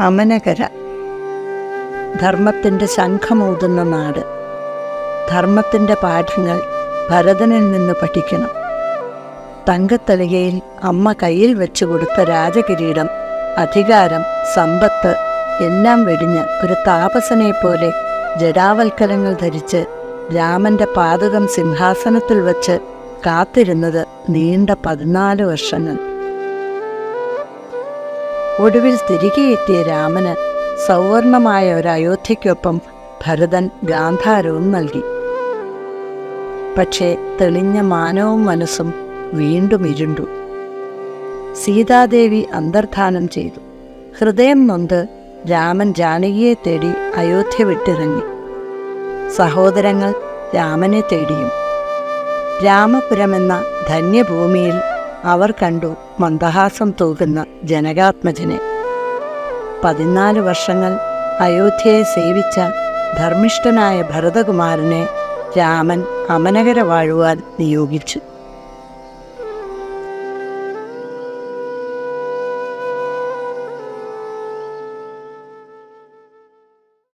അമനകര. ധർമ്മത്തിൻ്റെ ശംഖമൂതുന്ന നാട്. ധർമ്മത്തിൻ്റെ പാഠങ്ങൾ ഭരതനിൽ നിന്ന് പഠിക്കണം. തങ്കത്തളികയിൽ അമ്മ കയ്യിൽ വെച്ചു കൊടുത്ത രാജകിരീടം, അധികാരം, സമ്പത്ത് എല്ലാം വെടിഞ്ഞ് ഒരു താപസനെപ്പോലെ ജടാവൽക്കലങ്ങൾ ധരിച്ച് രാമൻ്റെ പാദകം സിംഹാസനത്തിൽ വച്ച് കാത്തിരുന്നത് നീണ്ട 14 വർഷങ്ങൾ. ഒടുവിൽ തിരികെ എത്തിയ രാമന് സൗവർണമായ ഒരു അയോധ്യയ്ക്കൊപ്പം ഭരതൻ ഗാന്ധാരവും നൽകി. പക്ഷേ തെളിഞ്ഞ മാനവും മനസ്സും വീണ്ടും ഇരുണ്ടു. സീതാദേവി അന്തർധാനം ചെയ്തു. ഹൃദയം നൊന്ത് രാമൻ ജാനകിയെ തേടി അയോധ്യ വിട്ടിറങ്ങി. സഹോദരങ്ങൾ രാമനെ തേടിയും. രാമപുരമെന്ന ധന്യഭൂമിയിൽ അവർ കണ്ടു മന്ദഹാസം തൂകുന്ന ജനകാത്മജനെ. 14 വർഷങ്ങൾ അയോധ്യയെ സേവിച്ച ധർമ്മിഷ്ഠനായ ഭരതകുമാരനെ രാമൻ അമനകര വാഴുവാൻ നിയോഗിച്ചു.